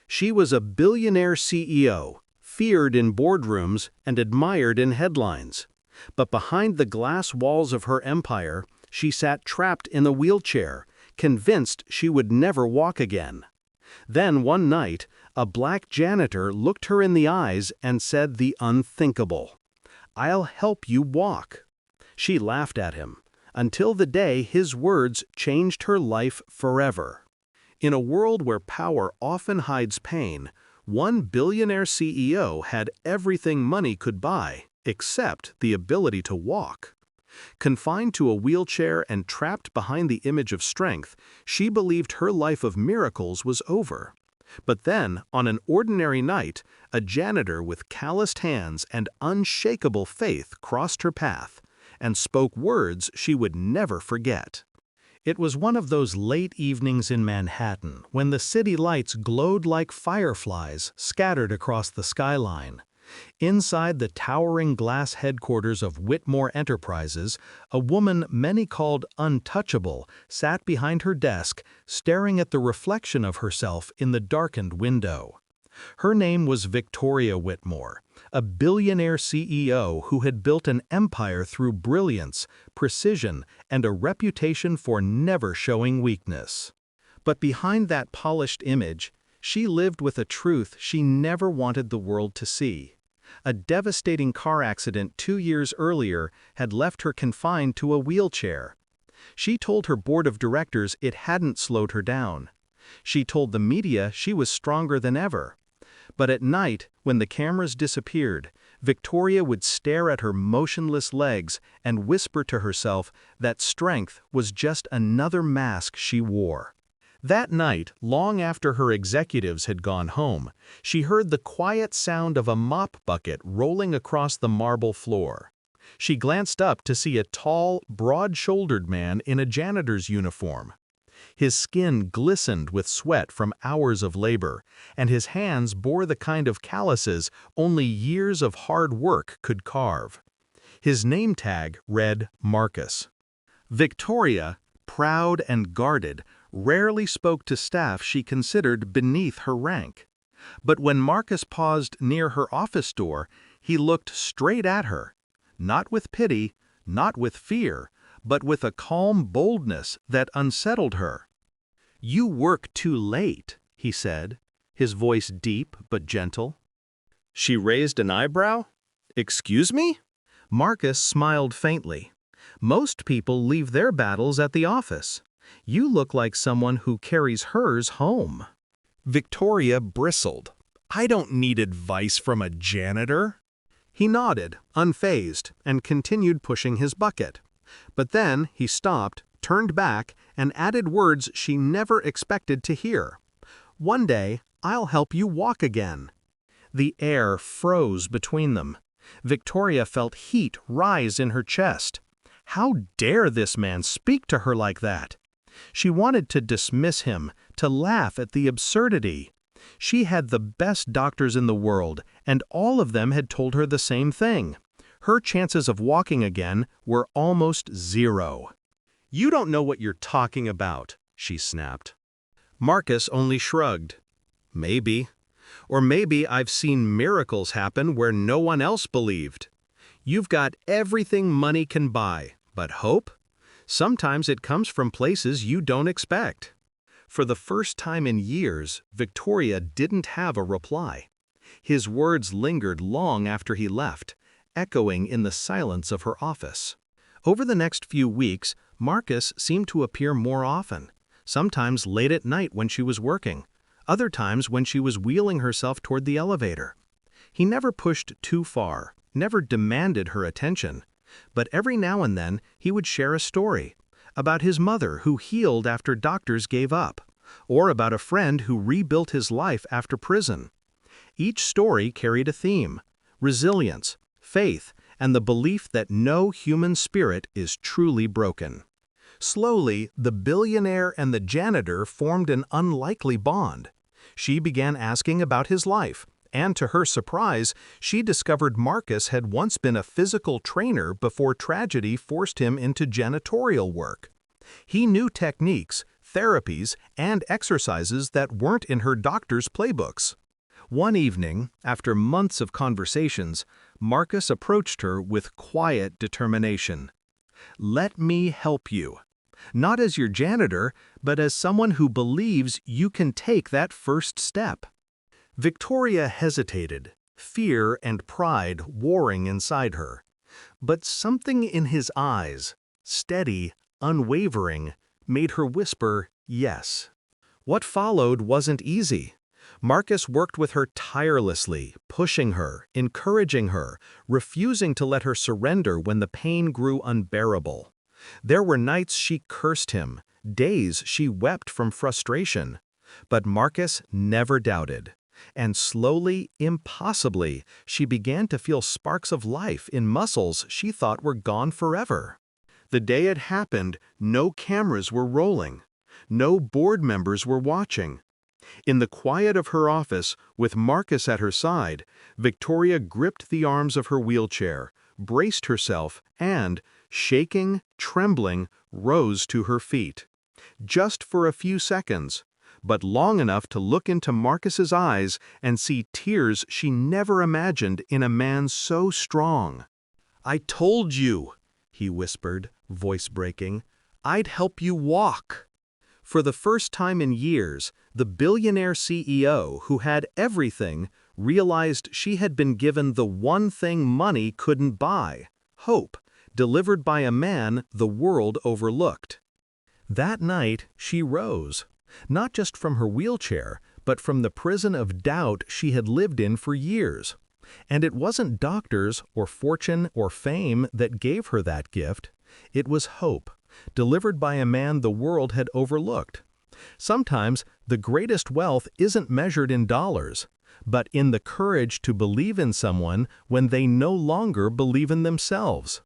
She was a billionaire CEO, feared in boardrooms and admired in headlines. But behind the glass walls of her empire, she sat trapped in a wheelchair, convinced she would never walk again. Then one night, a black janitor looked her in the eyes and said the unthinkable, "I'll help you walk." She laughed at him, until the day his words changed her life forever. In a world where power often hides pain, one billionaire CEO had everything money could buy, except the ability to walk. Confined to a wheelchair and trapped behind the image of strength, she believed her life of miracles was over. But then, on an ordinary night, a janitor with calloused hands and unshakable faith crossed her path and spoke words she would never forget. It was one of those late evenings in Manhattan when the city lights glowed like fireflies scattered across the skyline. Inside the towering glass headquarters of Whitmore Enterprises, a woman many called untouchable sat behind her desk, staring at the reflection of herself in the darkened window. Her name was Victoria Whitmore, a billionaire CEO who had built an empire through brilliance, precision, and a reputation for never showing weakness. But behind that polished image, she lived with a truth she never wanted the world to see. A devastating car accident 2 years earlier had left her confined to a wheelchair. She told her board of directors it hadn't slowed her down. She told the media she was stronger than ever. But at night, when the cameras disappeared, Victoria would stare at her motionless legs and whisper to herself that strength was just another mask she wore. That night, long after her executives had gone home, she heard the quiet sound of a mop bucket rolling across the marble floor. She glanced up to see a tall, broad-shouldered man in a janitor's uniform. His skin glistened with sweat from hours of labor, and his hands bore the kind of calluses only years of hard work could carve. His name tag read Marcus. Victoria, proud and guarded, rarely spoke to staff she considered beneath her rank. But when Marcus paused near her office door, he looked straight at her, not with pity, not with fear, but with a calm boldness that unsettled her. "You work too late," he said, his voice deep but gentle. She raised an eyebrow. "Excuse me?" Marcus smiled faintly. "Most people leave their battles at the office. You look like someone who carries hers home." Victoria bristled. "I don't need advice from a janitor." He nodded, unfazed, and continued pushing his bucket. But then he stopped, turned back, and added words she never expected to hear. "One day, I'll help you walk again." The air froze between them. Victoria felt heat rise in her chest. How dare this man speak to her like that? She wanted to dismiss him, to laugh at the absurdity. She had the best doctors in the world, and all of them had told her the same thing. Her chances of walking again were almost zero. "You don't know what you're talking about," she snapped. Marcus only shrugged. "Maybe. Or maybe I've seen miracles happen where no one else believed. You've got everything money can buy, but hope? Sometimes it comes from places you don't expect." For the first time in years, Victoria didn't have a reply. His words lingered long after he left, echoing in the silence of her office. Over the next few weeks, Marcus seemed to appear more often, sometimes late at night when she was working, other times when she was wheeling herself toward the elevator. He never pushed too far, never demanded her attention, but every now and then he would share a story about his mother who healed after doctors gave up, or about a friend who rebuilt his life after prison. Each story carried a theme: resilience, faith, and the belief that no human spirit is truly broken. Slowly, the billionaire and the janitor formed an unlikely bond. She began asking about his life, and to her surprise, she discovered Marcus had once been a physical trainer before tragedy forced him into janitorial work. He knew techniques, therapies, and exercises that weren't in her doctor's playbooks. One evening, after months of conversations, Marcus approached her with quiet determination. "Let me help you. Not as your janitor, but as someone who believes you can take that first step." Victoria hesitated, fear and pride warring inside her. But something in his eyes, steady, unwavering, made her whisper yes. What followed wasn't easy. Marcus worked with her tirelessly, pushing her, encouraging her, refusing to let her surrender when the pain grew unbearable. There were nights she cursed him, days she wept from frustration. But Marcus never doubted. And slowly, impossibly, she began to feel sparks of life in muscles she thought were gone forever. The day it happened, no cameras were rolling. No board members were watching. In the quiet of her office, with Marcus at her side, Victoria gripped the arms of her wheelchair, braced herself, and, shaking, trembling, rose to her feet. Just for a few seconds, but long enough to look into Marcus's eyes and see tears she never imagined in a man so strong. "I told you," he whispered, voice breaking, "I'd help you walk." For the first time in years, the billionaire CEO, who had everything, realized she had been given the one thing money couldn't buy: hope, delivered by a man the world overlooked. That night, she rose, not just from her wheelchair, but from the prison of doubt she had lived in for years. And it wasn't doctors or fortune or fame that gave her that gift. It was hope, delivered by a man the world had overlooked. Sometimes the greatest wealth isn't measured in dollars, but in the courage to believe in someone when they no longer believe in themselves.